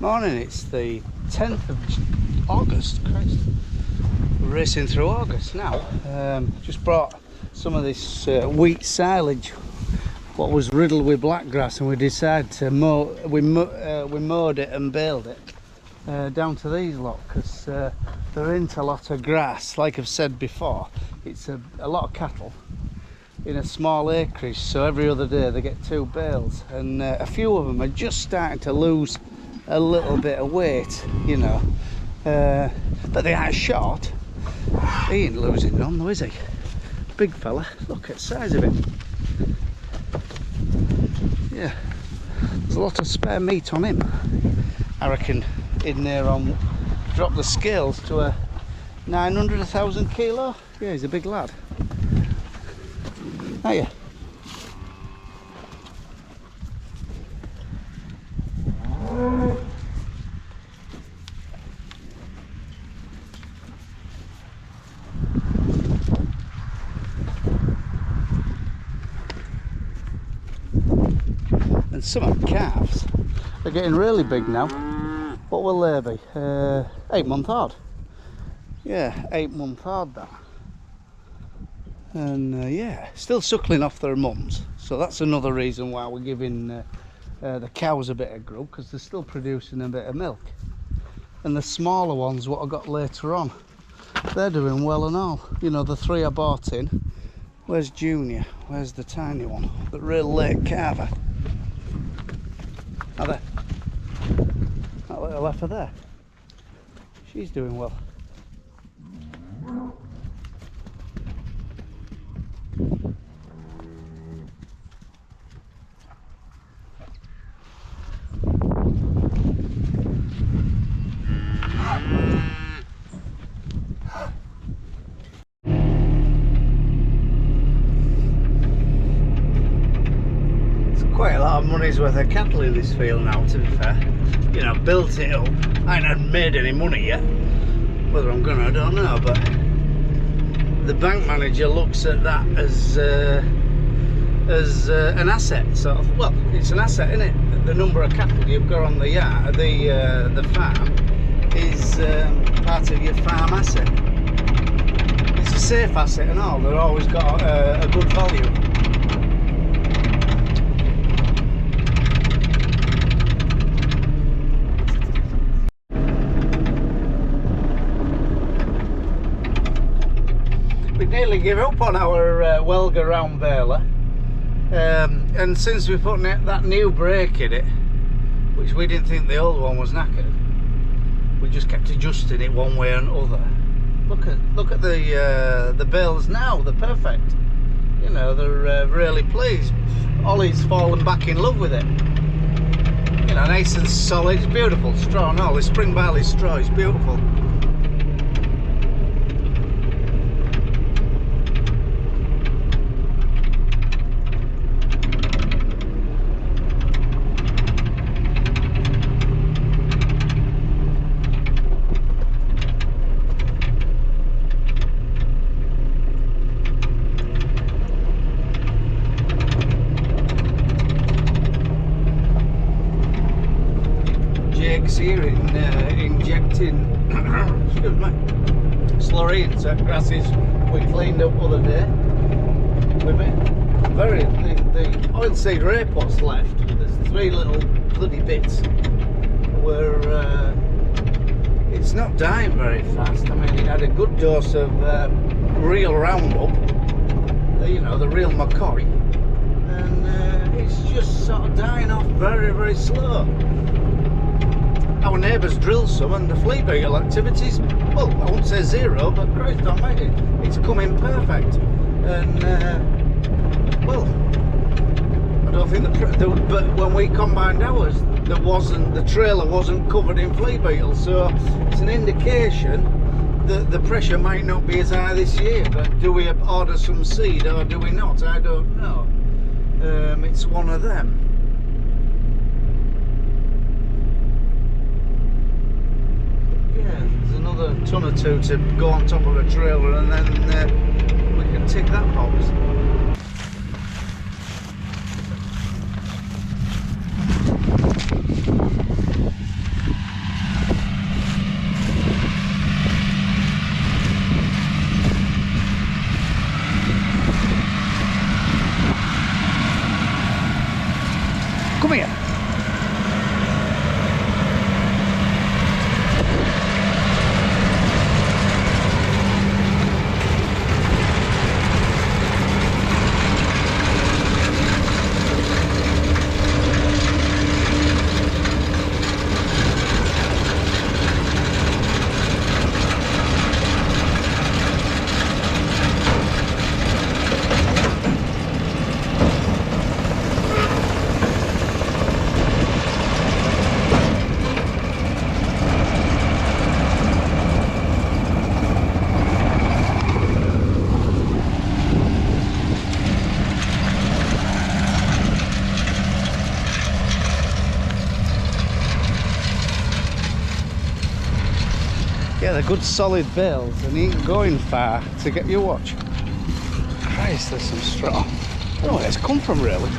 Morning, it's the 10th of August. Christ. We're racing through August now. Just brought some of this wheat silage, what was riddled with blackgrass, and we decided to we mowed it and baled it down to these lot because they're into a lot of grass. Like I've said before, it's a lot of cattle in a small acreage, so every other day they get 2 bales, and a few of them are just starting to lose a little bit of weight, you know, but they aren't short. He ain't losing none though, is he? Big fella, look at the size of him. Yeah, there's a lot of spare meat on him. I reckon in there on drop the scales to a 900, 1,000 kilo. Yeah, he's a big lad. Hiya. And some of the calves are getting really big now. What will they be? 8-month old. Yeah, 8-month old that. And yeah, still suckling off their mums. So that's another reason why we're giving the cows a bit of grub, because they're still producing a bit of milk. And the smaller ones, what I got later on, they're doing well and all. You know, the 3 I bought in. Where's Junior? Where's the tiny one? The real late calver. Are there? That little heifer there. She's doing well. Quite a lot of money's worth of cattle in this field now, to be fair. You know, built it up. I ain't made any money yet. Whether I'm gonna, I don't know, but the bank manager looks at that as an asset, sort of. Well, it's an asset, isn't it? The number of cattle you've got on the yard, the farm, is part of your farm asset. It's a safe asset and all. They've always got a good value. Nearly give up on our Welga round baler, and since we put that new brake in it, which we didn't think the old one was knackered, we just kept adjusting it one way or another. Look at the bales now. They're perfect. You know, they're really pleased. Ollie's fallen back in love with it. You know, nice and solid. It's beautiful straw and all. The spring barley straw is beautiful. Here injecting excuse me, slurry into grasses we cleaned up the other day with it. The oilseed rape what's left, there's 3 little bloody bits where it's not dying very fast. I mean, it had a good dose of real Roundup, you know, the real McCoy, and it's just sort of dying off very, very slow. Our neighbours drilled some, and the flea beetle activities, well, I won't say zero, but Christ almighty, it's coming perfect. And well, I don't think but when we combined ours, the trailer wasn't covered in flea beetles, so it's an indication that the pressure might not be as high this year. But do we order some seed or do we not? I don't know. It's one of them. There's another ton or 2 to go on top of a trailer, and then we can tick that box. Yeah, they're good solid bales and he ain't going far to get your watch. Christ, there's some straw. I don't know where it's come from really.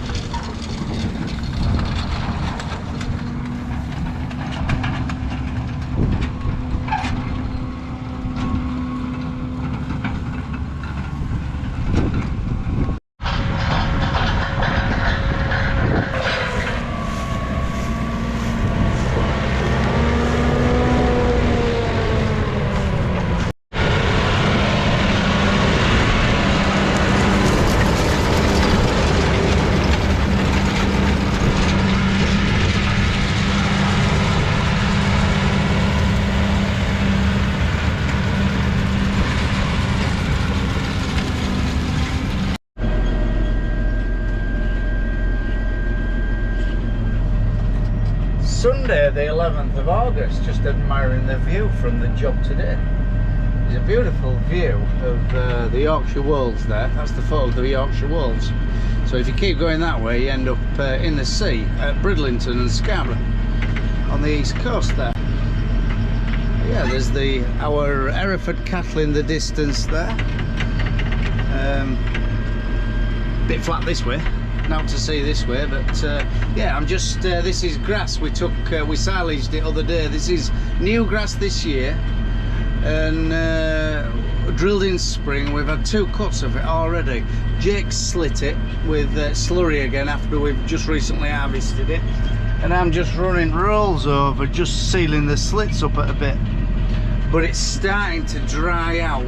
Sunday the 11th of August, just admiring the view from the job today. There's a beautiful view of the Yorkshire Wolds there. That's the photo of the Yorkshire Wolds. So if you keep going that way you end up in the sea at Bridlington and Scarborough on the east coast there. Yeah, there's our Hereford cattle in the distance there. Bit flat this way. Not to see this way, but yeah, I'm just this is grass we took, we silaged it other day. This is new grass this year and drilled in spring. We've had 2 cuts of it already. Jake slit it with slurry again after we've just recently harvested it, and I'm just running rolls over, just sealing the slits up a bit, but it's starting to dry out.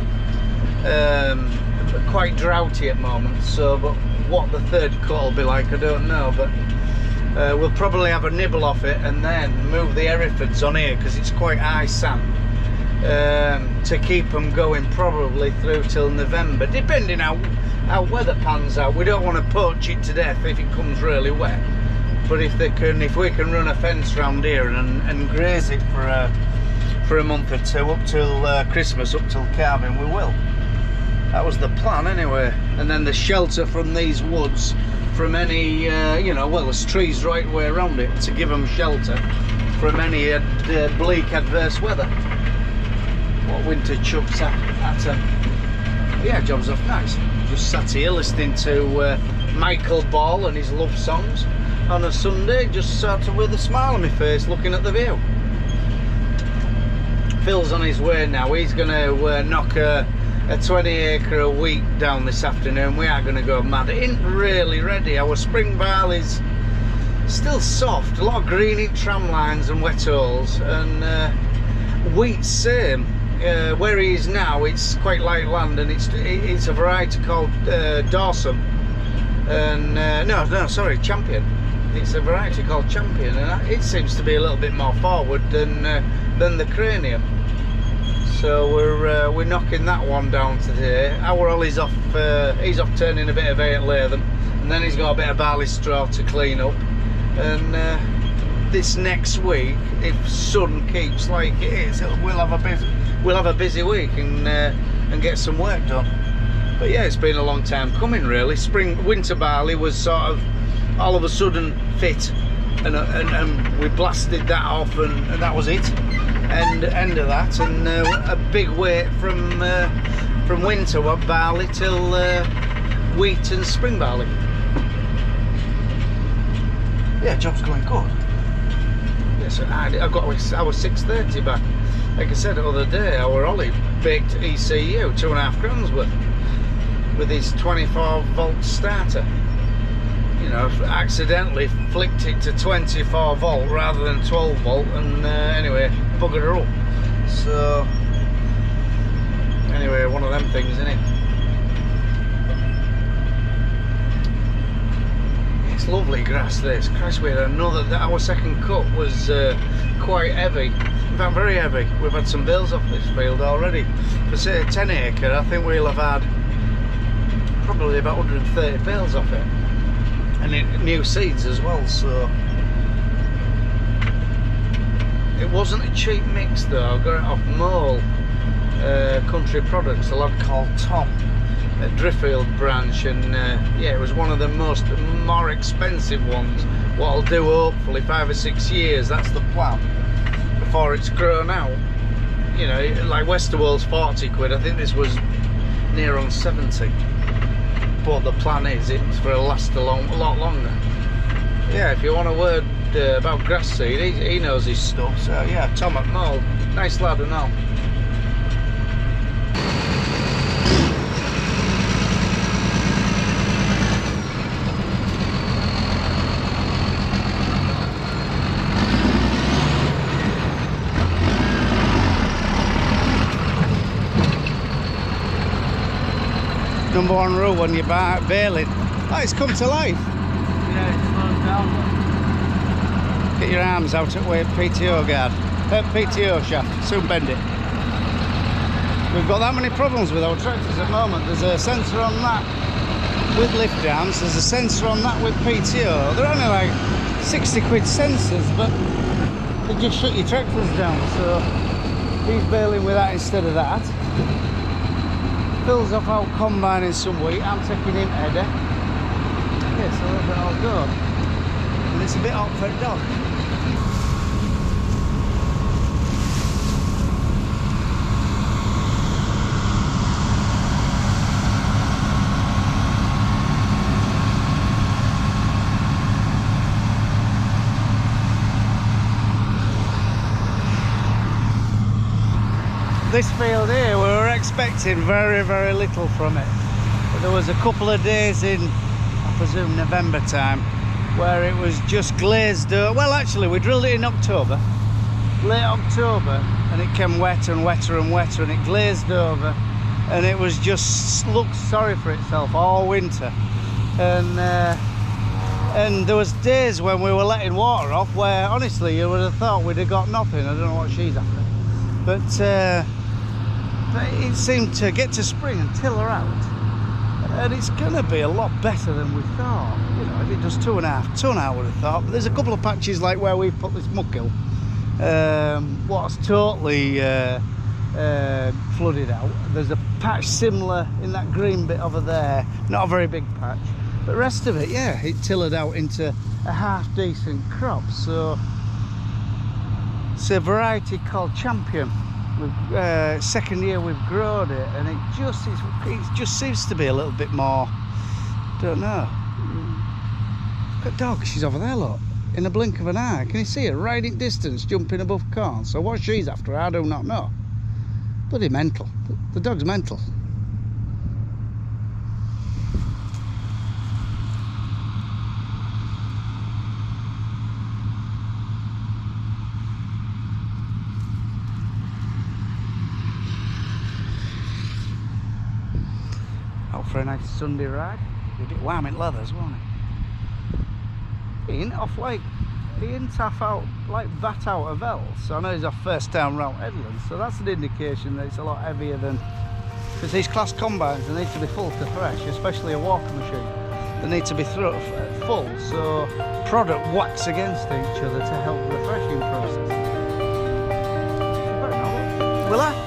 Quite droughty at the moment, so but what the third cut will be like I don't know, but we'll probably have a nibble off it and then move the Herefords on here because it's quite high sand, to keep them going probably through till November, depending how weather pans out. We don't want to poach it to death if it comes really wet, but if we can run a fence round here and graze it for a month or 2 up till Christmas, up till calving, we will. That was the plan anyway. And then the shelter from these woods from any you know, well, there's trees right way around it to give them shelter from any bleak adverse weather. What winter chucks at them. Yeah, job's off nice. Just sat here listening to Michael Ball and his love songs on a Sunday, just sort of with a smile on my face looking at the view. Phil's on his way now. He's going to knock a 20 acre a week down this afternoon. We are going to go mad. It ain't really ready. Our spring barley's still soft, a lot of green in tram lines and wet holes, and wheat's same. Where he is now, it's quite light land, and it's a variety called Dawson, and no, sorry, Champion. It's a variety called Champion, and it seems to be a little bit more forward than the Cranium. So we're knocking that one down today. Our Ollie's off, he's off turning a bit of hay at Latham, and then he's got a bit of barley straw to clean up. And this next week, if sun keeps like it is, we'll have a busy week and get some work done. But yeah, it's been a long time coming really. Winter barley was sort of all of a sudden fit, and we blasted that off, and that was it. End of that, and a big wait from winter barley till wheat and spring barley. Yeah, job's going good. Yes, I got our 630 back. Like I said the other day, our Ollie baked ECU 2.5 grams worth with his 24 volt starter. You know, accidentally flicked it to 24 volt rather than 12 volt, and anyway, buggered her up. So anyway, one of them things, isn't it? It's lovely grass this. Christ, we had our second cut was quite heavy, in fact very heavy. We've had some bales off this field already. For say a 10 acre, I think we'll have had probably about 130 bales off it. And new seeds as well, so it wasn't a cheap mix though. I got it off Mole Country Products, a lad called Tom at Driffield branch, and yeah, it was one of the more expensive ones. What I'll do hopefully 5 or 6 years, that's the plan, before it's grown out. you know, like Westerworld's 40 quid, I think this was near on 70. But the plan is it's for a last a lot longer. Yeah, if you want a word about grass seed, he knows his stuff. So yeah, Tom at Mall, nice lad and all. Number one rule when you're baling. Oh, it's come to life. Yeah, it slows down. Get your arms out at PTO guard. PTO shaft, soon bend it. We've got that many problems with our tractors at the moment. There's a sensor on that with lift arms, there's a sensor on that with PTO. They're only like 60 quid sensors, but they just shut your tractors down. So he's baling with that instead of that. Fills off out combining some wheat. I'm taking him header. Yeah, so let it all go. And it's a bit hot for a dog. This field here, we were expecting very, very little from it. But there was a couple of days in, I presume November time, where it was just glazed over. Well, actually, we drilled it in October, late October, and it came wetter and wetter and wetter, and it glazed over, and it was just looked sorry for itself all winter. And there was days when we were letting water off where, honestly, you would have thought we'd have got nothing. I don't know what she's after, but it seemed to get to spring and till her out, and it's gonna be a lot better than we thought. You know, if it does 2.5 ton, I would have thought. But there's a couple of patches like where we've put this muck hill, what's totally flooded out. There's a patch similar in that green bit over there, not a very big patch, but the rest of it, yeah, it tilled out into a half decent crop. So it's a variety called Champion. Second year we've grown it, and it just seems to be a little bit more, don't know. Look at dog, she's over there, look, in the blink of an eye. Can you see her right in distance jumping above corn? So what she's after, I do not know. Bloody mental. The dog's mental. For a nice Sunday ride. Be a bit warm in leathers, won't it? He ain't off like, he ain't half out like that out of L. So I know he's off first time round Headlands, so that's an indication that it's a lot heavier than, because these class combines, they need to be full to thresh, especially a walker machine. They need to be full, so product whacks against each other to help the threshing process. Will I?